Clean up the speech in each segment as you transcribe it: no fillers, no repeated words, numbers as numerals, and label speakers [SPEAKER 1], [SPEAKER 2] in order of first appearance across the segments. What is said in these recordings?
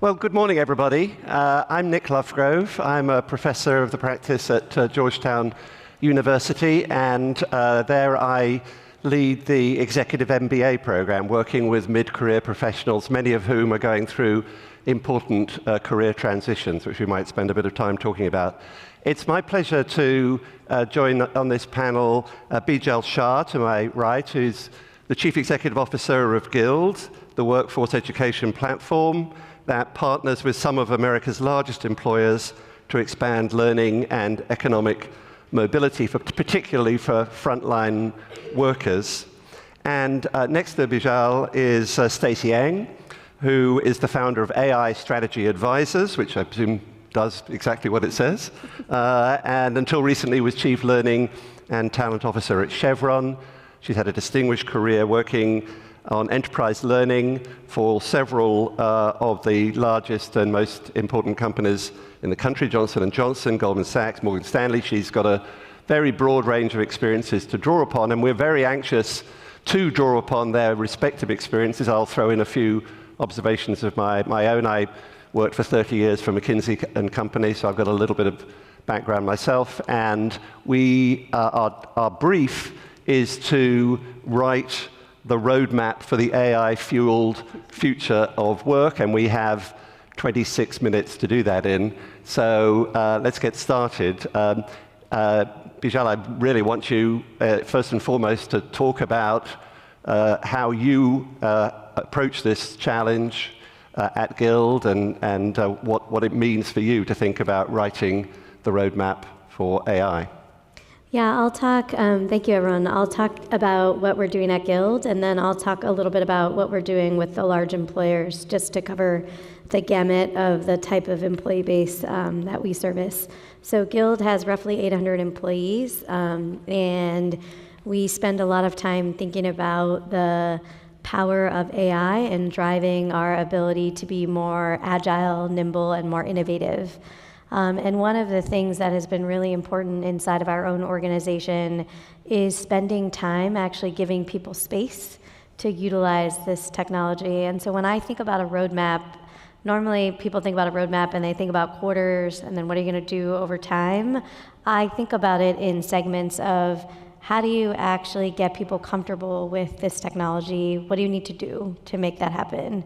[SPEAKER 1] Well, good morning, everybody. I'm Nick Lovegrove. I'm a professor of the practice at Georgetown University, and there I lead the executive MBA program, working with mid-career professionals, many of whom are going through important career transitions, which we might spend a bit of time talking about. It's my pleasure to join on this panel Bijal Shah, to my right, who's the Chief Executive Officer of Guild, the workforce education platform that partners with some of America's largest employers to expand learning and economic mobility, particularly for frontline workers. And next to Bijal is Stacy, who is the founder of AI Strategy Advisors, which I presume does exactly what it says, and until recently was Chief Learning and Talent Officer at Chevron. She's had a distinguished career working on enterprise learning for several of the largest and most important companies in the country, Johnson & Johnson, Goldman Sachs, Morgan Stanley. She's got a very broad range of experiences to draw upon, and we're very anxious to draw upon their respective experiences. I'll throw in a few observations of my own. I worked for 30 years for McKinsey & Company, so I've got a little bit of background myself, and our brief is to write the roadmap for the AI-fueled future of work, and we have 26 minutes to do that in. So let's get started. Bijal, I really want you, first and foremost, to talk about how you approach this challenge at Guild and what it means for you to think about writing the roadmap for AI.
[SPEAKER 2] Yeah, I'll talk, thank you everyone. I'll talk about what we're doing at Guild, and then I'll talk a little bit about what we're doing with the large employers, just to cover the gamut of the type of employee base that we service. So Guild has roughly 800 employees, and we spend a lot of time thinking about the power of AI and driving our ability to be more agile, nimble, and more innovative. And one of the things that has been really important inside of our own organization is spending time actually giving people space to utilize this technology. And so when I think about a roadmap, normally people think about a roadmap and they think about quarters and then what are you going to do over time. I think about it in segments of how do you actually get people comfortable with this technology? What do you need to do to make that happen?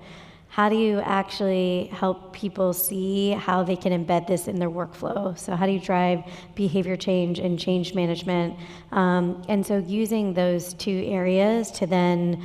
[SPEAKER 2] How do you actually help people see how they can embed this in their workflow? So how do you drive behavior change and change management? And so using those two areas to then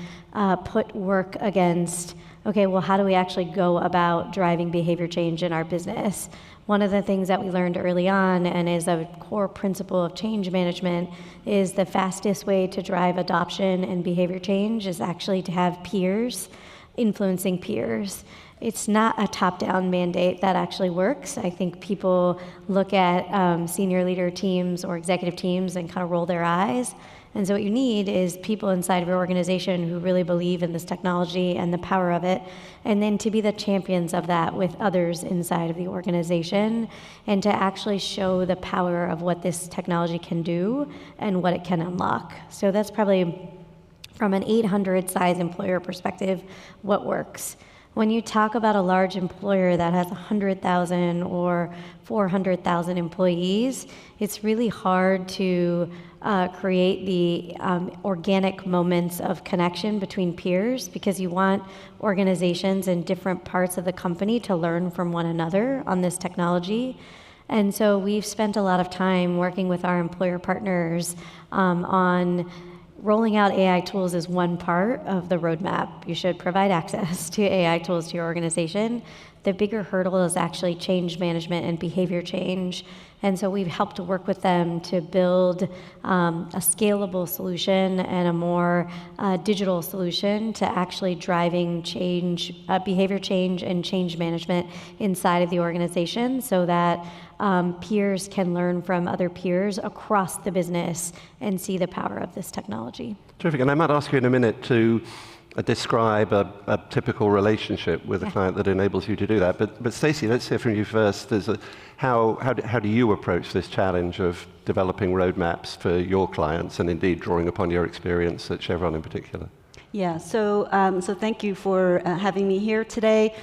[SPEAKER 2] put work against, okay, well, how do we actually go about driving behavior change in our business? One of the things that we learned early on, and is a core principle of change management, is the fastest way to drive adoption and behavior change is actually to have peers influencing peers. It's not a top-down mandate that actually works. I think people look at senior leader teams or executive teams and kind of roll their eyes. And so what you need is people inside of your organization who really believe in this technology and the power of it, and then to be the champions of that with others inside of the organization, and to actually show the power of what this technology can do and what it can unlock. So that's probably, from an 800 size employer perspective, what works. When you talk about a large employer that has 100,000 or 400,000 employees, it's really hard to create the organic moments of connection between peers, because you want organizations in different parts of the company to learn from one another on this technology. And so we've spent a lot of time working with our employer partners on rolling out AI tools is one part of the roadmap. You should provide access to AI tools to your organization. The bigger hurdle is actually change management and behavior change. And so we've helped to work with them to build a scalable solution and a more digital solution to actually driving change, behavior change and change management inside of the organization, so that peers can learn from other peers across the business and see the power of this technology.
[SPEAKER 1] Terrific, and I might ask you in a minute to describe a typical relationship with a client that enables you to do that. But Stacy, let's hear from you first. How do you approach this challenge of developing roadmaps for your clients, and indeed drawing upon your experience at Chevron in particular?
[SPEAKER 3] Yeah, so thank you for having me here today.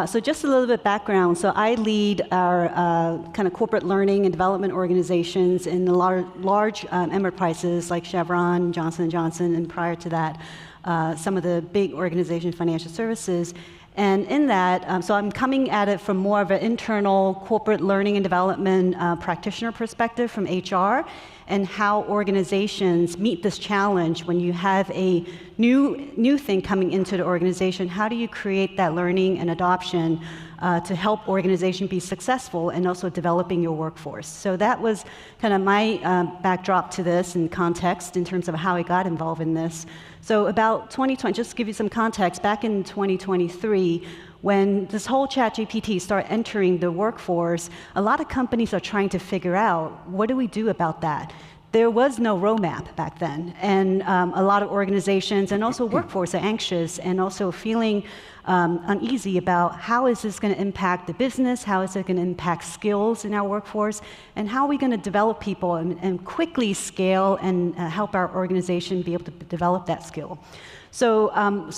[SPEAKER 3] So just a little bit background. So I lead our kind of corporate learning and development organizations in the large enterprises like Chevron, Johnson & Johnson, and prior to that, some of the big organizations, financial services. And in that, so I'm coming at it from more of an internal corporate learning and development practitioner perspective from HR, and how organizations meet this challenge when you have a new thing coming into the organization. How do you create that learning and adoption to help organization be successful and also developing your workforce? So that was kind of my backdrop to this and context in terms of how I got involved in this. So about 2020, just to give you some context, back in 2023, when this whole ChatGPT started entering the workforce, a lot of companies are trying to figure out, what do we do about that? There was no roadmap back then, and a lot of organizations and also workforce are anxious and also feeling uneasy about how is this going to impact the business, how is it going to impact skills in our workforce, and how are we going to develop people and quickly scale and help our organization be able to develop that skill. So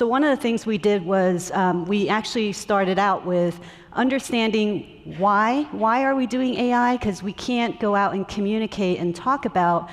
[SPEAKER 3] one of the things we did was we actually started out with understanding why are we doing AI, because we can't go out and communicate and talk about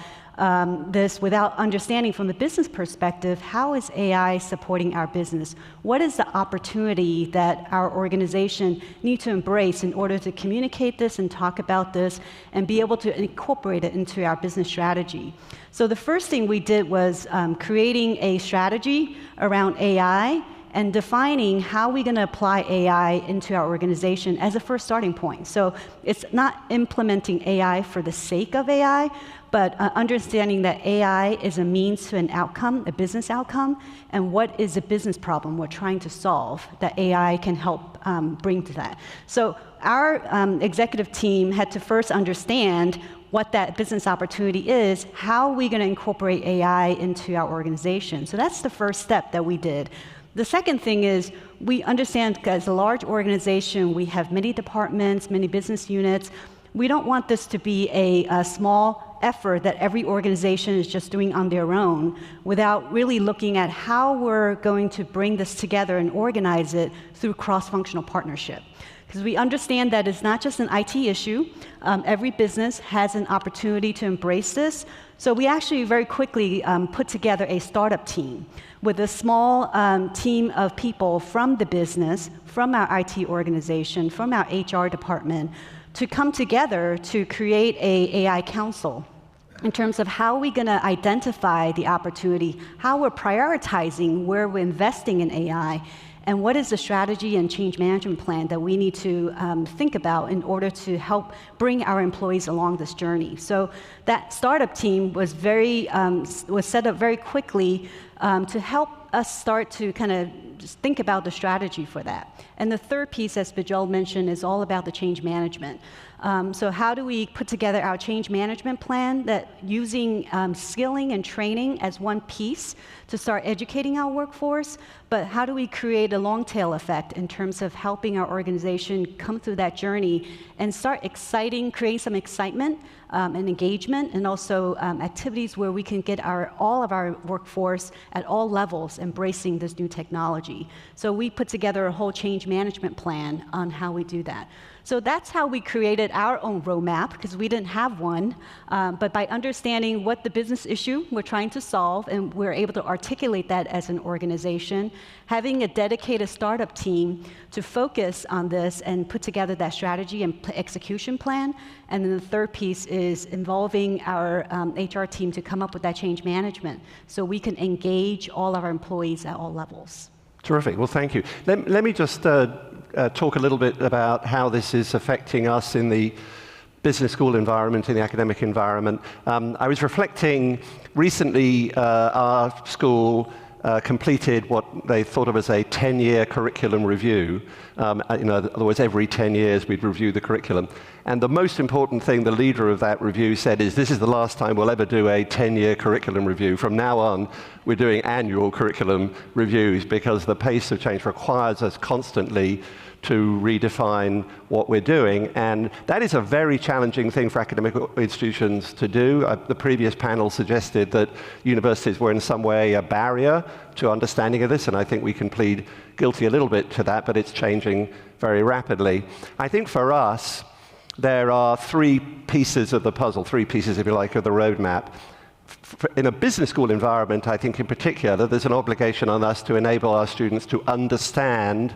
[SPEAKER 3] this without understanding from the business perspective, how is AI supporting our business? What is the opportunity that our organization need to embrace in order to communicate this and talk about this and be able to incorporate it into our business strategy? So the first thing we did was creating a strategy around AI and defining how we're going to apply AI into our organization as a first starting point. So it's not implementing AI for the sake of AI, but understanding that AI is a means to an outcome, a business outcome, and what is a business problem we're trying to solve that AI can help bring to that. So our executive team had to first understand what that business opportunity is, how are we going to incorporate AI into our organization. So that's the first step that we did. The second thing is we understand as a large organization, we have many departments, many business units. We don't want this to be a small effort that every organization is just doing on their own without really looking at how we're going to bring this together and organize it through cross-functional partnership. Because we understand that it's not just an IT issue. Every business has an opportunity to embrace this. So we actually very quickly put together a startup team with a small team of people from the business, from our IT organization, from our HR department, to come together to create an AI council in terms of how we're going to identify the opportunity, how we're prioritizing where we're investing in AI, and what is the strategy and change management plan that we need to think about in order to help bring our employees along this journey. So that startup team was set up very quickly to help us start to kind of just think about the strategy for that. And the third piece, as Bijal mentioned, is all about the change management. So how do we put together our change management plan that using skilling and training as one piece to start educating our workforce, but how do we create a long tail effect in terms of helping our organization come through that journey and start creating some excitement and engagement, and also activities where we can get all of our workforce at all levels embracing this new technology. So we put together a whole change management plan on how we do that. So that's how we created our own roadmap, because we didn't have one. But by understanding what the business issue we're trying to solve, and we're able to articulate that as an organization, having a dedicated startup team to focus on this and put together that strategy and execution plan. And then the third piece is involving our HR team to come up with that change management so we can engage all of our employees at all levels.
[SPEAKER 1] Terrific. Well, thank you. Let me just talk a little bit about how this is affecting us in the business school environment, in the academic environment. I was reflecting recently, our school completed what they thought of as a 10-year curriculum review. In other words, every 10 years we'd review the curriculum. And the most important thing the leader of that review said is, this is the last time we'll ever do a 10-year curriculum review. From now on, we're doing annual curriculum reviews because the pace of change requires us constantly to redefine what we're doing. And that is a very challenging thing for academic institutions to do. The previous panel suggested that universities were in some way a barrier to understanding of this, and I think we can plead guilty a little bit to that, but it's changing very rapidly. I think for us, there are three pieces of the puzzle, three pieces, if you like, of the roadmap. In a business school environment, I think in particular, there's an obligation on us to enable our students to understand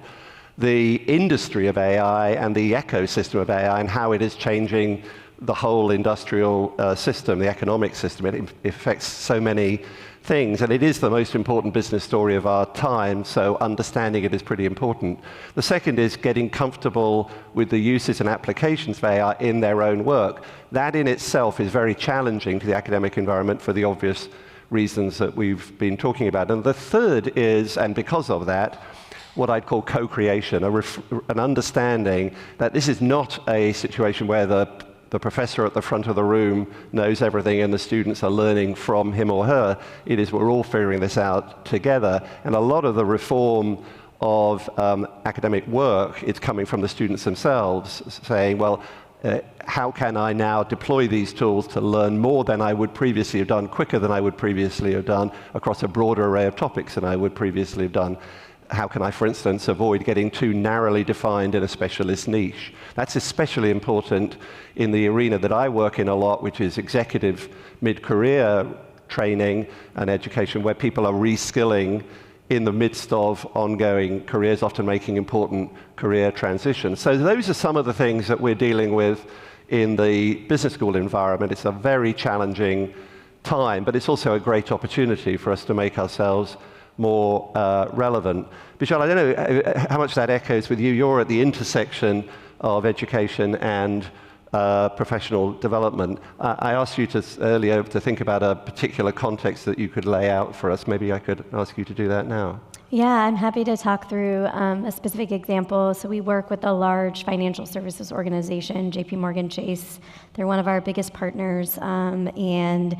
[SPEAKER 1] the industry of AI and the ecosystem of AI and how it is changing the whole industrial system, the economic system. It affects so many things, and it is the most important business story of our time, so understanding it is pretty important. The second is getting comfortable with the uses and applications of AI in their own work. That in itself is very challenging to the academic environment for the obvious reasons that we've been talking about. And the third is, and because of that, what I'd call co-creation, an understanding that this is not a situation where the professor at the front of the room knows everything and the students are learning from him or her. It is we're all figuring this out together. And a lot of the reform of academic work is coming from the students themselves, saying, well, how can I now deploy these tools to learn more than I would previously have done, quicker than I would previously have done, across a broader array of topics than I would previously have done? How can I, for instance, avoid getting too narrowly defined in a specialist niche? That's especially important in the arena that I work in a lot, which is executive mid-career training and education, where people are reskilling in the midst of ongoing careers, often making important career transitions. So those are some of the things that we're dealing with in the business school environment. It's a very challenging time, but it's also a great opportunity for us to make ourselves more relevant. Bijal, I don't know how much that echoes with you. You're at the intersection of education and professional development. I asked you earlier to think about a particular context that you could lay out for us. Maybe I could ask you to do that now.
[SPEAKER 2] Yeah, I'm happy to talk through a specific example. So we work with a large financial services organization, JP Chase. They're one of our biggest partners, and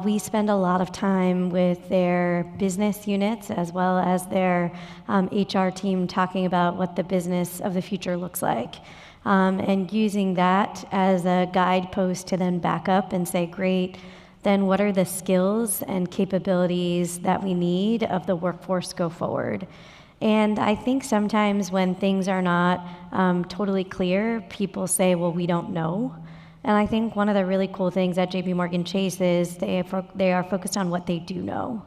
[SPEAKER 2] we spend a lot of time with their business units as well as their HR team talking about what the business of the future looks like, and using that as a guidepost to then back up and say, great, then what are the skills and capabilities that we need of the workforce go forward? And I think sometimes when things are not totally clear, people say, well, we don't know. And I think one of the really cool things at JP Chase is they are focused on what they do know.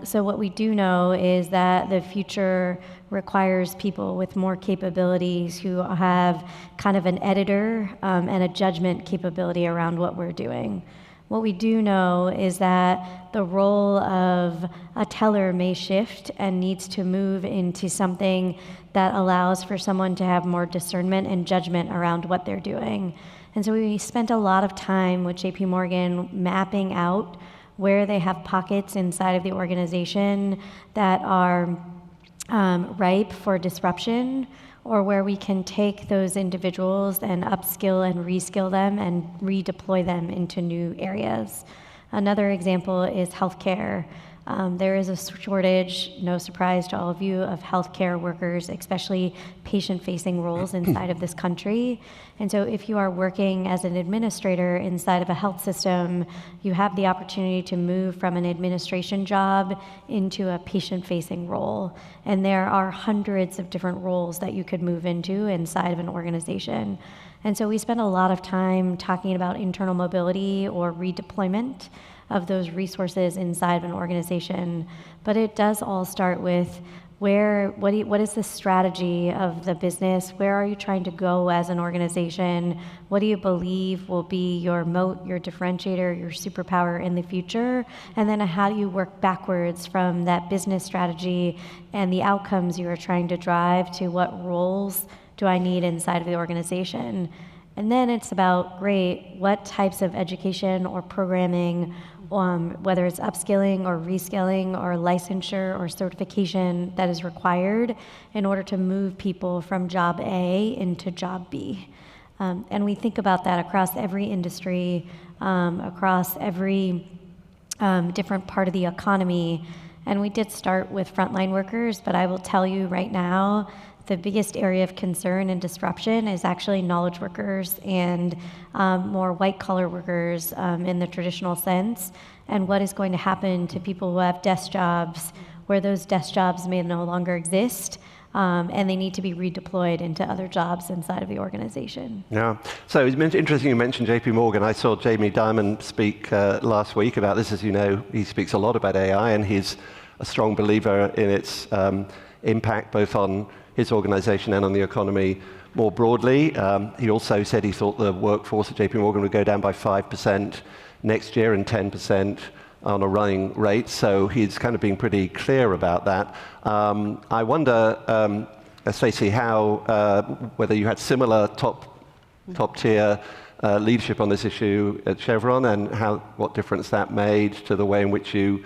[SPEAKER 2] So what we do know is that the future requires people with more capabilities who have kind of an editor and a judgment capability around what we're doing. What we do know is that the role of a teller may shift and needs to move into something that allows for someone to have more discernment and judgment around what they're doing. And so we spent a lot of time with JP Morgan mapping out where they have pockets inside of the organization that are ripe for disruption, or where we can take those individuals and upskill and reskill them and redeploy them into new areas. Another example is healthcare. There is a shortage, no surprise to all of you, of healthcare workers, especially patient-facing roles inside of this country. And so if you are working as an administrator inside of a health system, you have the opportunity to move from an administration job into a patient-facing role. And there are hundreds of different roles that you could move into inside of an organization. And so we spend a lot of time talking about internal mobility or redeployment of those resources inside of an organization. But it does all start with what is the strategy of the business? Where are you trying to go as an organization? What do you believe will be your moat, your differentiator, your superpower in the future? And then how do you work backwards from that business strategy and the outcomes you are trying to drive to what roles do I need inside of the organization? And then it's about, great, what types of education or programming, whether it's upskilling or reskilling or licensure or certification that is required in order to move people from job A into job B. And we think about that across every industry, across every different part of the economy. And we did start with frontline workers, but I will tell you right now the biggest area of concern and disruption is actually knowledge workers and more white-collar workers in the traditional sense, and what is going to happen to people who have desk jobs where those desk jobs may no longer exist, and they need to be redeployed into other jobs inside of the organization.
[SPEAKER 1] Yeah. So it's interesting you mentioned JP Morgan. I saw Jamie Dimon speak last week about this. As you know, he speaks a lot about AI, and he's a strong believer in its impact both on his organization and on the economy more broadly. He also said he thought the workforce at JP Morgan would go down by 5% next year and 10% on a running rate, so he's kind of being pretty clear about that. I wonder, Stacy, whether you had similar top-tier leadership on this issue at Chevron, and what difference that made to the way in which you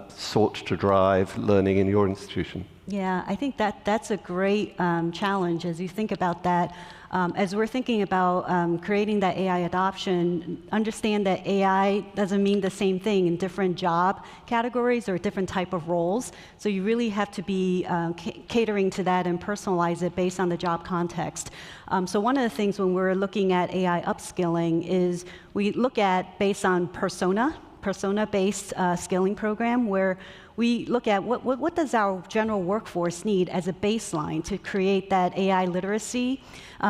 [SPEAKER 1] sought to drive learning in your institution.
[SPEAKER 3] Yeah, I think that's a great challenge as you think about that. As we're thinking about creating that AI adoption, understand that AI doesn't mean the same thing in different job categories or different type of roles. So you really have to be catering to that and personalize it based on the job context. So one of the things when we're looking at AI upskilling is we look at based on persona-based skilling program, where we look at what does our general workforce need as a baseline to create that AI literacy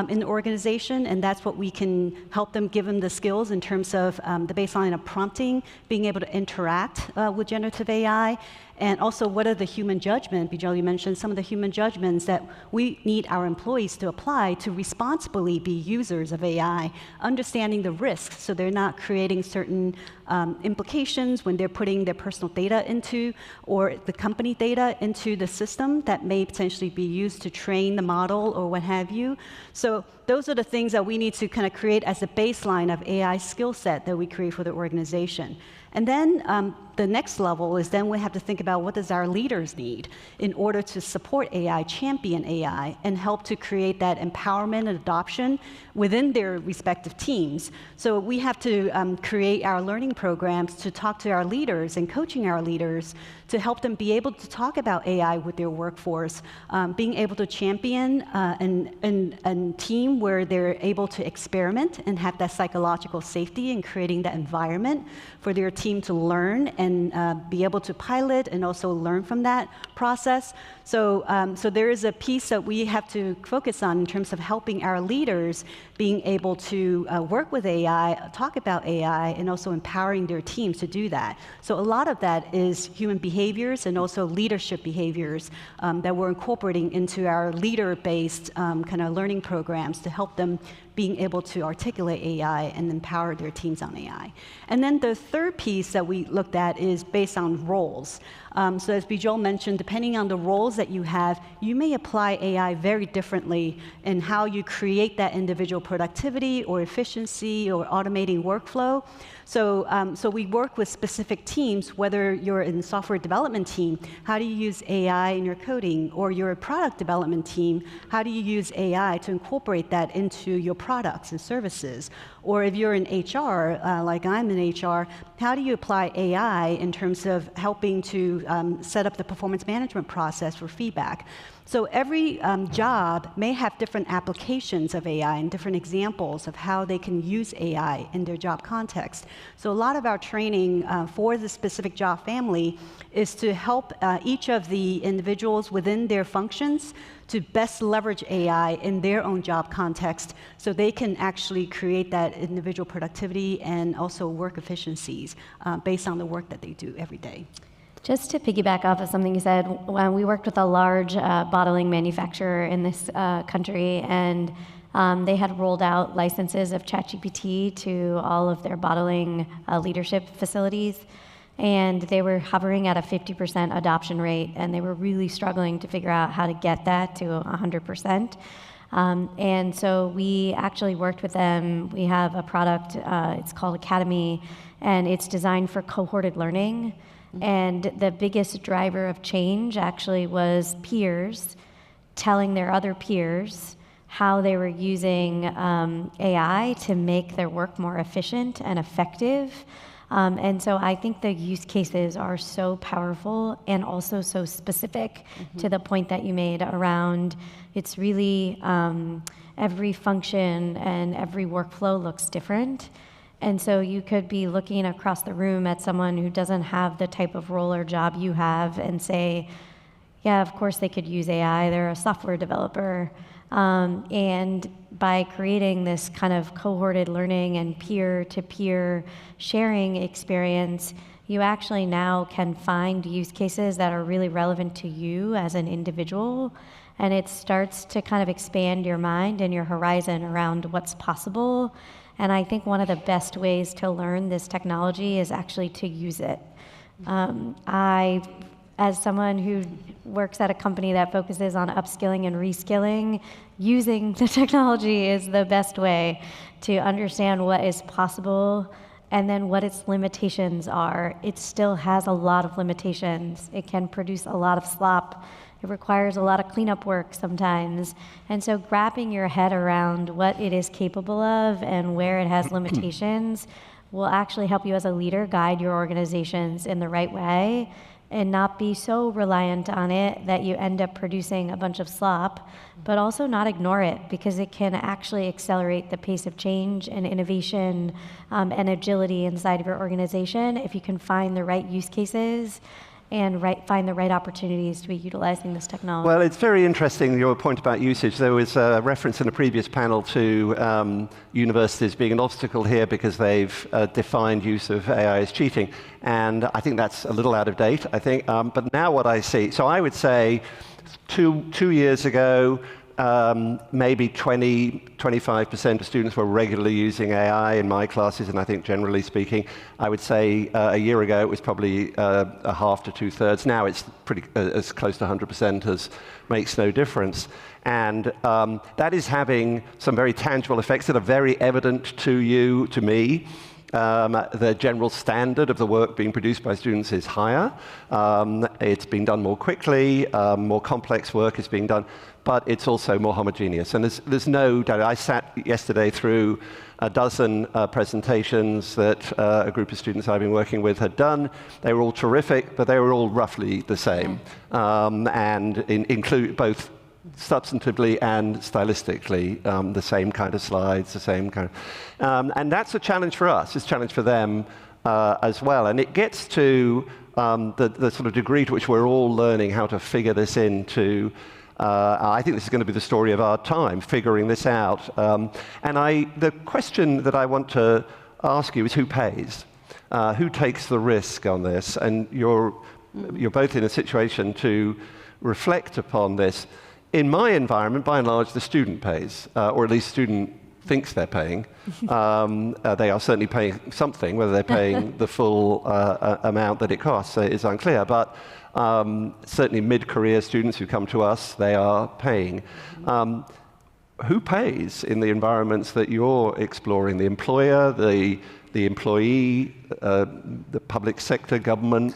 [SPEAKER 3] in the organization, and that's what we can help them, give them the skills in terms of the baseline of prompting, being able to interact with generative AI, and also what are the human judgment, Bijal, you mentioned some of the human judgments that we need our employees to apply to responsibly be users of AI, understanding the risks so they're not creating certain implications when they're putting their personal data into, or the company data into the system that may potentially be used to train the model or what have you. So those are the things that we need to kind of create as a baseline of AI skill set that we create for the organization. And then the next level is then we have to think about what does our leaders need in order to support AI, champion AI, and help to create that empowerment and adoption within their respective teams. So we have to create our learning programs to talk to our leaders and coaching our leaders to help them be able to talk about AI with their workforce, being able to champion a team where they're able to experiment and have that psychological safety and creating that environment for their team to learn and be able to pilot and also learn from that process. So there is a piece that we have to focus on in terms of helping our leaders being able to work with AI, talk about AI, and also empowering their teams to do that. So a lot of that is human behaviors and also leadership behaviors that we're incorporating into our leader-based kind of learning programs to help them being able to articulate AI and empower their teams on AI. And then the third piece that we looked at is based on roles. So as Bijal mentioned, depending on the roles that you have, you may apply AI very differently in how you create that individual productivity or efficiency or automating workflow. So we work with specific teams, whether you're in the software development team, how do you use AI in your coding? Or you're a product development team, how do you use AI to incorporate that into your products and services? Or if you're in HR, like I'm in HR, how do you apply AI in terms of helping to set up the performance management process for feedback? So every job may have different applications of AI and different examples of how they can use AI in their job context. So a lot of our training for the specific job family is to help each of the individuals within their functions to best leverage AI in their own job context so they can actually create that individual productivity and also work efficiencies based on the work that they do every day.
[SPEAKER 2] Just to piggyback off of something you said, when we worked with a large bottling manufacturer in this country, and they had rolled out licenses of ChatGPT to all of their bottling leadership facilities, and they were hovering at a 50% adoption rate, and they were really struggling to figure out how to get that to 100%. And so we actually worked with them. We have a product, it's called Academy, and it's designed for cohorted learning. And the biggest driver of change actually was peers telling their other peers how they were using AI to make their work more efficient and effective. And so I think the use cases are so powerful and also so specific to the point that you made around it's really every function and every workflow looks different. And so you could be looking across the room at someone who doesn't have the type of role or job you have and say, yeah, of course they could use AI, they're a software developer. And by creating this kind of cohorted learning and peer-to-peer sharing experience, you actually now can find use cases that are really relevant to you as an individual. And it starts to kind of expand your mind and your horizon around what's possible. And I think one of the best ways to learn this technology is actually to use it. As someone who works at a company that focuses on upskilling and reskilling, using the technology is the best way to understand what is possible and then what its limitations are. It still has a lot of limitations. It can produce a lot of slop. It requires a lot of cleanup work sometimes. And so wrapping your head around what it is capable of and where it has limitations will actually help you as a leader guide your organizations in the right way and not be so reliant on it that you end up producing a bunch of slop, but also not ignore it because it can actually accelerate the pace of change and innovation and agility inside of your organization if you can find the right use cases and find the right opportunities to be utilizing this technology.
[SPEAKER 1] Well, it's very interesting, your point about usage. There was a reference in a previous panel to universities being an obstacle here because they've defined use of AI as cheating. And I think that's a little out of date, I think. But now what I see, so I would say 2 years ago, maybe 25% of students were regularly using AI in my classes, and I think generally speaking, I would say a year ago it was probably a half to 2/3. Now it's pretty as close to 100% as makes no difference. And that is having some very tangible effects that are very evident to you, to me. The general standard of the work being produced by students is higher. It's being done more quickly, more complex work is being done, but it's also more homogeneous. And there's no doubt. I sat yesterday through a dozen presentations that a group of students I've been working with had done. They were all terrific, but they were all roughly the same, and include both substantively and stylistically, the same kind of slides, the same kind of, and that's a challenge for us. It's a challenge for them as well. And it gets to the sort of degree to which we're all learning how to figure this into. I think this is going to be the story of our time, figuring this out. The question that I want to ask you is who pays? Who takes the risk on this? And you're both in a situation to reflect upon this. In my environment, by and large, the student pays, or at least the student thinks they're paying. They are certainly paying something. Whether they're paying the full amount that it costs is unclear. But certainly mid-career students who come to us, they are paying. Who pays in the environments that you're exploring? The employer, the employee, the public sector, government?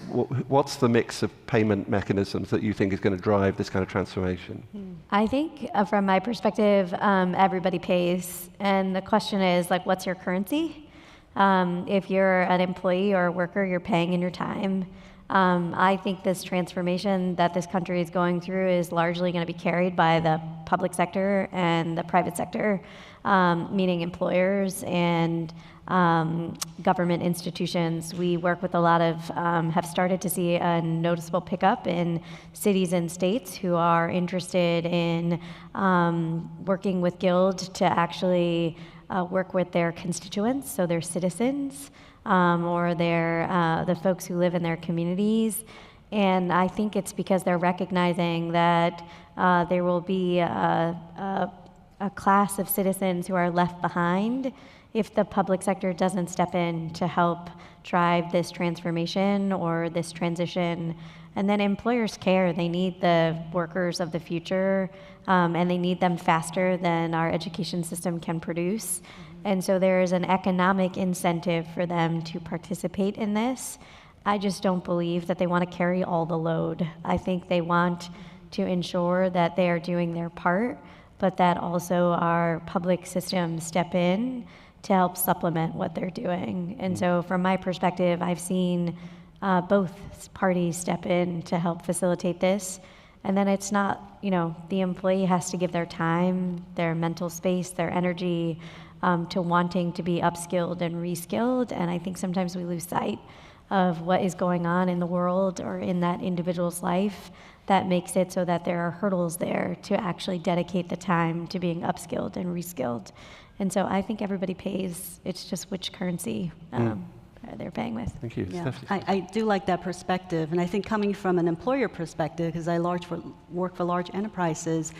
[SPEAKER 1] What's the mix of payment mechanisms that you think is going to drive this kind of transformation?
[SPEAKER 2] I think from my perspective, everybody pays. And the question is, like, what's your currency? If you're an employee or a worker, you're paying in your time. I think this transformation that this country is going through is largely going to be carried by the public sector and the private sector, meaning employers and government institutions. We work with a lot of, have started to see a noticeable pickup in cities and states who are interested in working with Guild to actually work with their constituents, so their citizens, or the folks who live in their communities. And I think it's because they're recognizing that there will be a class of citizens who are left behind if the public sector doesn't step in to help drive this transformation or this transition. And then employers care. They need the workers of the future, and they need them faster than our education system can produce. And so there is an economic incentive for them to participate in this. I just don't believe that they want to carry all the load. I think they want to ensure that they are doing their part, but that also our public systems step in to help supplement what they're doing. And so from my perspective, I've seen both parties step in to help facilitate this. And then it's not, the employee has to give their time, their mental space, their energy to wanting to be upskilled and reskilled. And I think sometimes we lose sight of what is going on in the world or in that individual's life that makes it so that there are hurdles there to actually dedicate the time to being upskilled and reskilled. And so I think everybody pays. It's just which currency they're paying with.
[SPEAKER 1] Thank you.
[SPEAKER 3] Yeah, I do like that perspective, and I think coming from an employer perspective, because I work for large enterprises,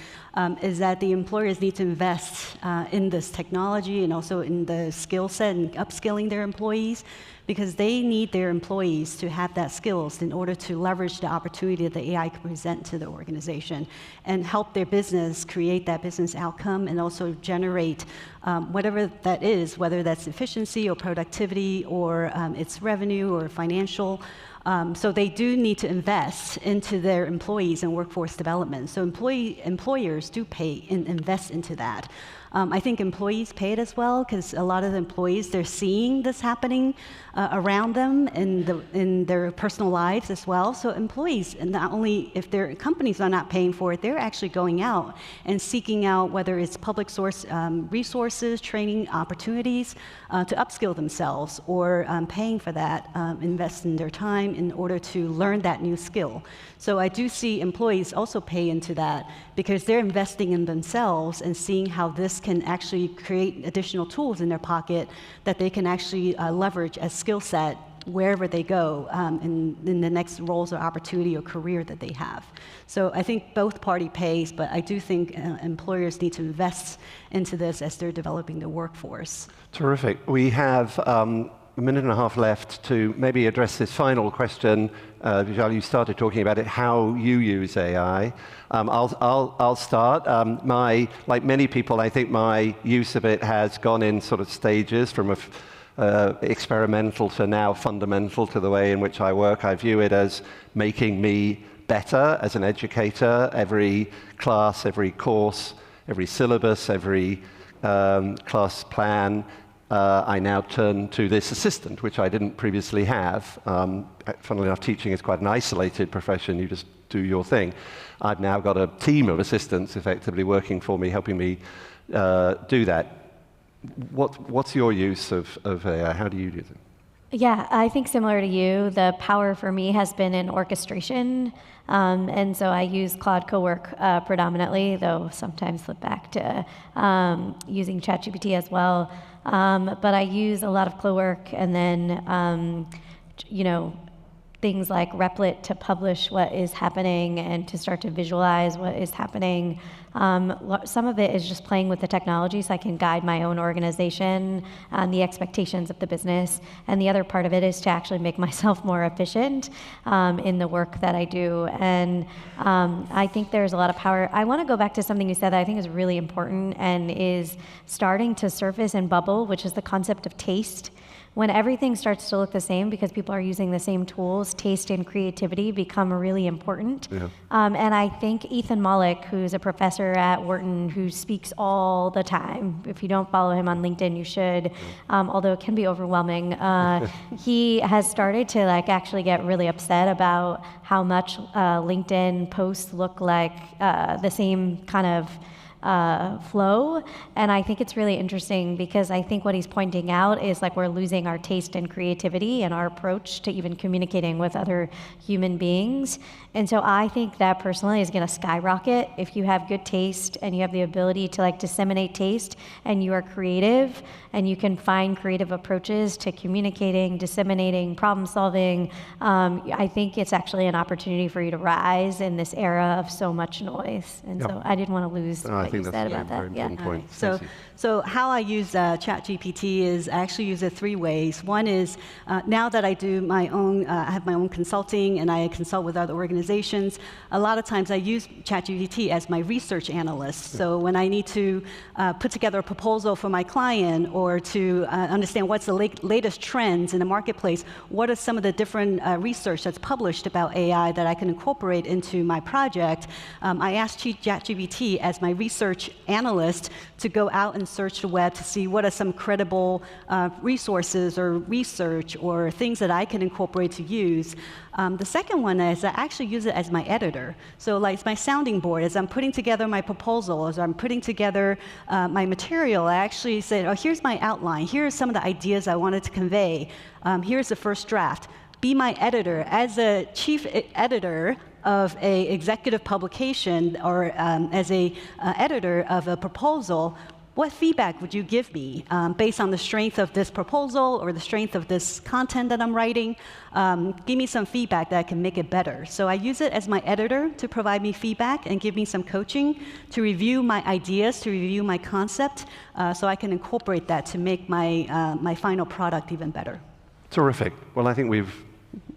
[SPEAKER 3] is that the employers need to invest in this technology and also in the skill set and upskilling their employees, because they need their employees to have that skills in order to leverage the opportunity that the AI can present to the organization and help their business create that business outcome and also generate whatever that is, whether that's efficiency or productivity or it's revenue or financial. So they do need to invest into their employees and workforce development. So employers do pay and invest into that. I think employees pay it as well, because a lot of the employees, they're seeing this happening around them in their personal lives as well. So employees, and not only if their companies are not paying for it, they're actually going out and seeking out whether it's public source resources, training opportunities to upskill themselves, or paying for that, invest in their time in order to learn that new skill. So I do see employees also pay into that because they're investing in themselves and seeing how this can actually create additional tools in their pocket that they can actually leverage as skill set wherever they go in the next roles or opportunity or career that they have. So I think both party pays, but I do think employers need to invest into this as they're developing the workforce.
[SPEAKER 1] Terrific. We have a minute and a half left to maybe address this final question. Bijal, you started talking about it, how you use AI. I'll start. Like many people, I think my use of it has gone in sort of stages from experimental to now fundamental to the way in which I work. I view it as making me better as an educator. Every class, every course, every syllabus, every class plan, I now turn to this assistant, which I didn't previously have. Funnily enough, teaching is quite an isolated profession. You just do your thing. I've now got a team of assistants effectively working for me, helping me do that. What's your use of AI? How do you use it?
[SPEAKER 2] Yeah, I think similar to you, the power for me has been in orchestration. And so I use Claude Cowork predominantly, though sometimes slip back to using ChatGPT as well. But I use a lot of Cowork, and then, things like Replit to publish what is happening and to start to visualize what is happening. Some of it is just playing with the technology so I can guide my own organization and the expectations of the business. And the other part of it is to actually make myself more efficient in the work that I do. And I think there's a lot of power. I want to go back to something you said that I think is really important and is starting to surface and bubble, which is the concept of taste. When everything starts to look the same because people are using the same tools, taste and creativity become really important. Yeah. And I think Ethan Mollick, who's a professor at Wharton, who speaks all the time, if you don't follow him on LinkedIn, you should, although it can be overwhelming. He has started to actually get really upset about how much LinkedIn posts look like the same kind of flow. And I think it's really interesting because I think what he's pointing out is we're losing our taste and creativity and our approach to even communicating with other human beings. And so I think that personally is going to skyrocket if you have good taste and you have the ability to disseminate taste and you are creative and you can find creative approaches to communicating, disseminating, problem solving. I think it's actually an opportunity for you to rise in this era of so much noise. And so I didn't want to lose what you said about that.
[SPEAKER 1] Very important point.
[SPEAKER 3] So how I use ChatGPT is I actually use it three ways. One is now that I do my own, I have my own consulting and I consult with other organizations, a lot of times I use ChatGPT as my research analyst. So when I need to put together a proposal for my client or to understand what's the latest trends in the marketplace, what are some of the different research that's published about AI that I can incorporate into my project, I ask ChatGPT as my research research analyst to go out and search the web to see what are some credible resources or research or things that I can incorporate to use. The second one is I actually use it as my editor. So like it's my sounding board. As I'm putting together my proposal, as I'm putting together my material, I actually say, oh, here's my outline. Here are some of the ideas I wanted to convey. Here's the first draft. Be my editor. As a chief editor of a executive publication or as a editor of a proposal, what feedback would you give me based on the strength of this proposal or the strength of this content that I'm writing? Give me some feedback that can make it better. So I use it as my editor to provide me feedback and give me some coaching to review my ideas, to review my concept, so I can incorporate that to make my, my final product even better.
[SPEAKER 1] Terrific. Well, I think we've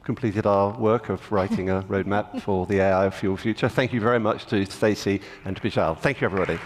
[SPEAKER 1] completed our work of writing a roadmap for the AI fuel future. Thank you very much to Stacy and to Bijal. Thank you, everybody.